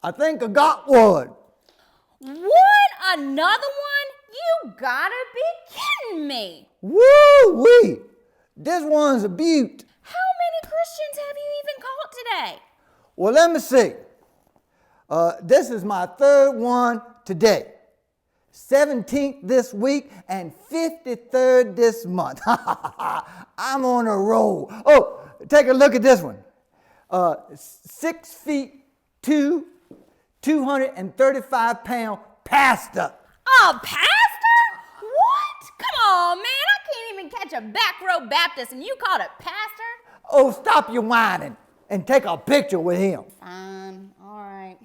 I think I got one. What? Another one? You gotta be kidding me. Woo-wee! This one's a beaut. How many Christians have you even caught today? Well, let me see. This is my third one today. 17th this week and 53rd this month. I'm on a roll. Oh, take a look at this one. 6 feet 2, 235-pound pastor. A pastor? What? Come on, man. I can't even catch a back row Baptist and you called it pastor? Oh, stop your whining and take a picture with him. Fine. All right.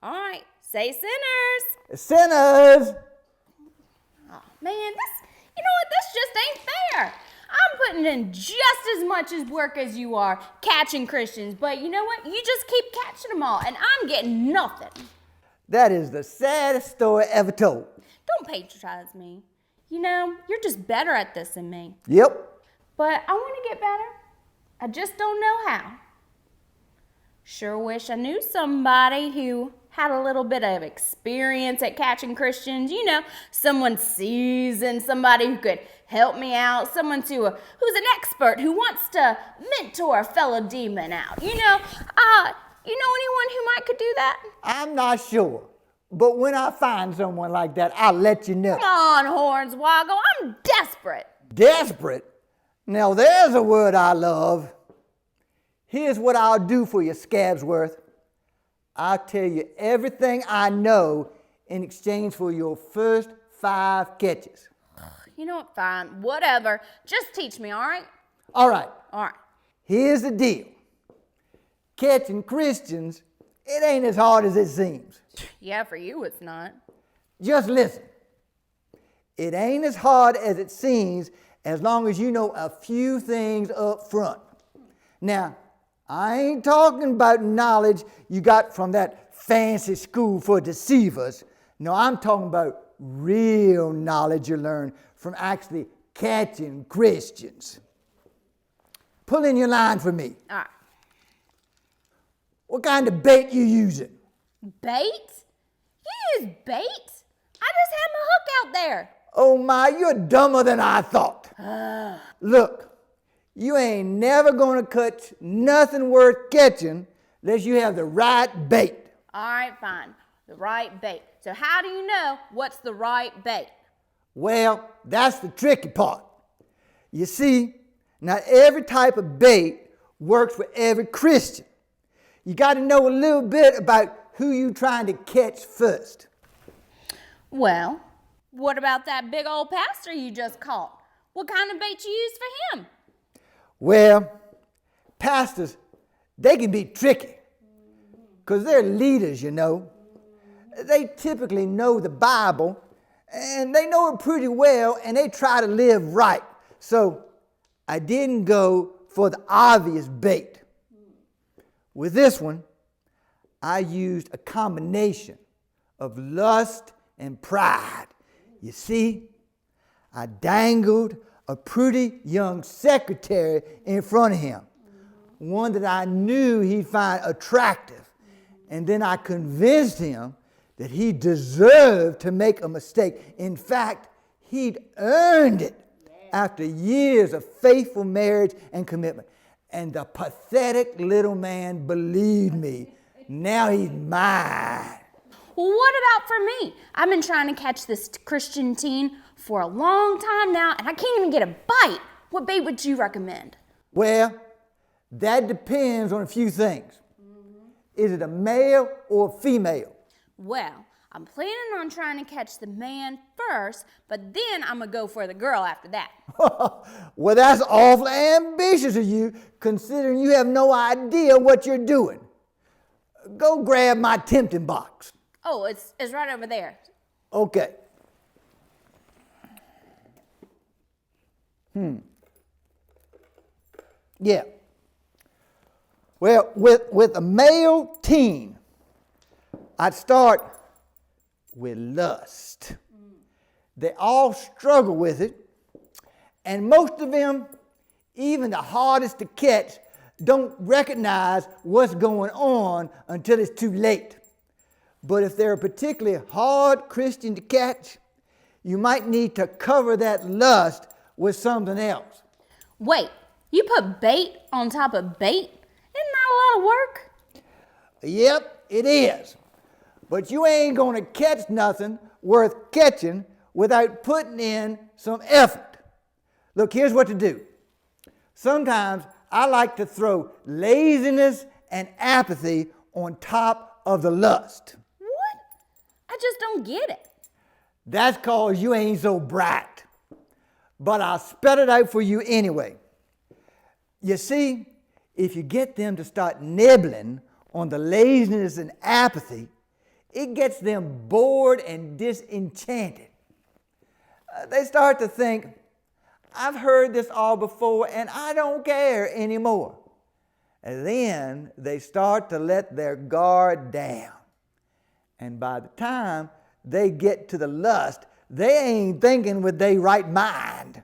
All right. Say sinners. Sinners. Oh, man, you know what? This just ain't fair. I'm putting in just as much as work as you are catching Christians, but you know what? You just keep catching them all, and I'm getting nothing. That is the saddest story ever told. Don't patronize me. You know, you're just better at this than me. Yep. But I want to get better. I just don't know how. Sure wish I knew somebody who had a little bit of experience at catching Christians. You know, someone seasoned, somebody who could help me out, someone who's an expert who wants to mentor a fellow demon out. You know anyone who might could do that? I'm not sure, but when I find someone like that, I'll let you know. Come on, Hornswoggle, I'm desperate. Desperate? Now there's a word I love. Here's what I'll do for you, Scabsworth. I'll tell you everything I know in exchange for your first 5 catches. You know what, fine, whatever. Just teach me, all right? All right. All right. Here's the deal. Catching Christians, it ain't as hard as it seems. Yeah, for you it's not. Just listen. It ain't as hard as it seems as long as you know a few things up front. Now, I ain't talking about knowledge you got from that fancy school for deceivers. No, I'm talking about real knowledge you learn from actually catching Christians. Pull in your line for me. All right. What kind of bait you using? Bait? You use bait? I just had my hook out there. Oh my, you're dumber than I thought. Look, you ain't never gonna catch nothing worth catching unless you have the right bait. All right, fine. The right bait. So how do you know what's the right bait? Well, that's the tricky part. You see, not every type of bait works for every Christian. You got to know a little bit about who you're trying to catch first. Well, what about that big old pastor you just caught? What kind of bait you used for him? Well, pastors, they can be tricky because they're leaders, you know. They typically know the Bible and they know it pretty well and they try to live right. So I didn't go for the obvious bait. With this one, I used a combination of lust and pride. You see, I dangled a pretty young secretary in front of him, one that I knew he'd find attractive. And then I convinced him that he deserved to make a mistake. In fact, he'd earned it after years of faithful marriage and commitment. And the pathetic little man believed me. Now he's mine. Well, what about for me? I've been trying to catch this Christian teen for a long time now, and I can't even get a bite. What bait would you recommend? Well, that depends on a few things. Is it a male or a female? Well, I'm planning on trying to catch the man first, but then I'm going to go for the girl after that. Well, that's awfully ambitious of you, considering you have no idea what you're doing. Go grab my tempting box. Oh, it's right over there. Okay. Yeah. Well, with a male teen, I'd start with lust. They all struggle with it, and most of them, even the hardest to catch, don't recognize what's going on until it's too late. But if they're a particularly hard Christian to catch, you might need to cover that lust with something else. Wait, you put bait on top of bait? Isn't that a lot of work? Yep, it is. But you ain't going to catch nothing worth catching without putting in some effort. Look, here's what to do. Sometimes I like to throw laziness and apathy on top of the lust. What? I just don't get it. That's cause you ain't so bright. But I'll spell it out for you anyway. You see, if you get them to start nibbling on the laziness and apathy, it gets them bored and disenchanted. They start to think, I've heard this all before and I don't care anymore. And then they start to let their guard down. And by the time they get to the lust, they ain't thinking with their right mind.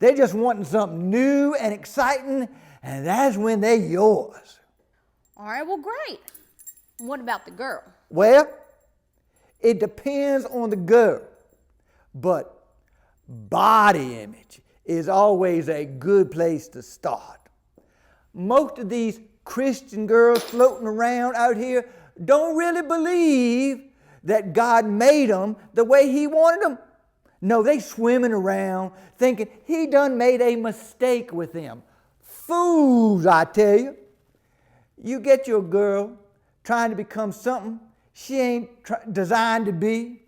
They're just wanting something new and exciting, and that's when they're yours. All right, well, great. What about the girl? Well, it depends on the girl, but body image is always a good place to start. Most of these Christian girls floating around out here don't really believe that God made them the way He wanted them. No, they swimming around thinking He done made a mistake with them. Fools, I tell you. You get your girl trying to become something she ain't designed to be,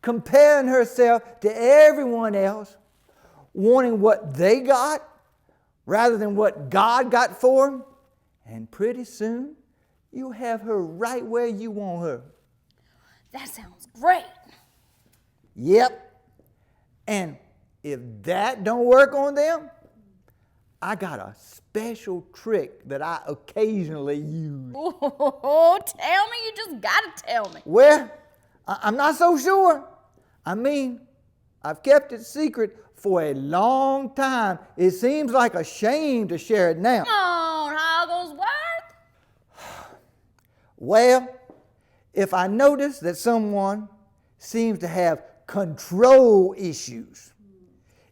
comparing herself to everyone else, wanting what they got rather than what God got for them, and pretty soon you have her right where you want her. That sounds great. Yep. And if that don't work on them, I got a special trick that I occasionally use. Oh, tell me, you just gotta tell me. Well, I'm not so sure. I mean, I've kept it secret for a long time. It seems like a shame to share it now. Come on, Hogglesworth. Well, if I notice that someone seems to have control issues,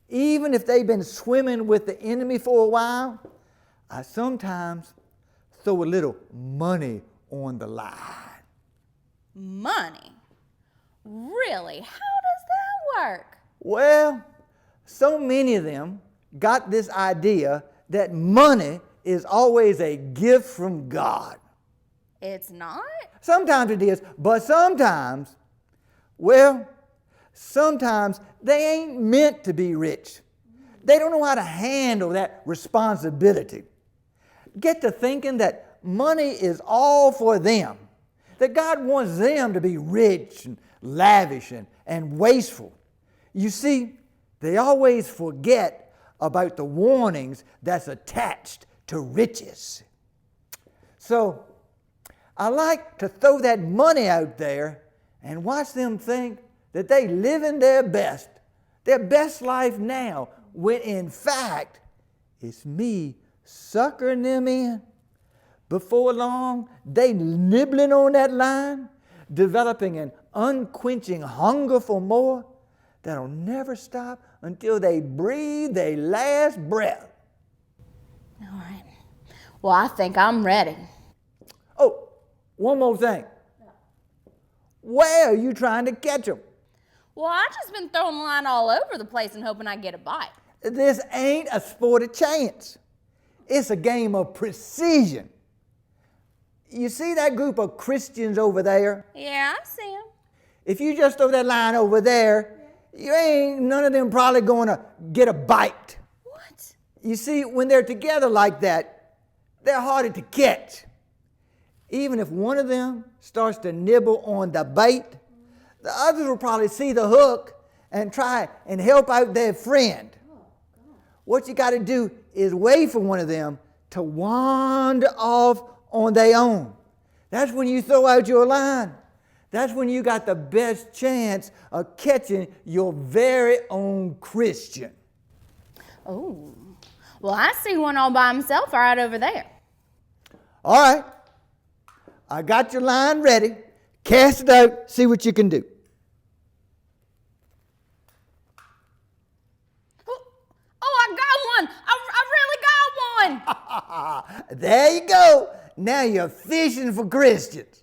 even if they've been swimming with the enemy for a while, I sometimes throw a little money on the line. Money? Really? How does that work? Well, so many of them got this idea that money is always a gift from God. It's not? Sometimes it is, but sometimes, well, sometimes they ain't meant to be rich. They don't know how to handle that responsibility. Get to thinking that money is all for them, that God wants them to be rich and lavish and wasteful. You see, they always forget about the warnings that's attached to riches. So I like to throw that money out there and watch them think that they living their best life now, when in fact it's me suckering them in. Before long, they nibbling on that line, developing an unquenching hunger for more that'll never stop until they breathe their last breath. All right. Well, I think I'm ready. Oh, one more thing. Where are you trying to catch them? Well, I've just been throwing the line all over the place and hoping I get a bite. This ain't a sport of chance. It's a game of precision. You see that group of Christians over there? Yeah, I see him. If you just throw that line over there, none of them probably going to get a bite. What? You see, when they're together like that, they're harder to catch. Even if one of them starts to nibble on the bait, the others will probably see the hook and try and help out their friend. What you got to do is wait for one of them to wander off on their own. That's when you throw out your line. That's when you got the best chance of catching your very own Christian. Oh, well, I see one all by himself right over there. All right. I got your line ready. Cast it out. See what you can do. Oh, I got one. I really got one. There you go. Now you're fishing for Christians.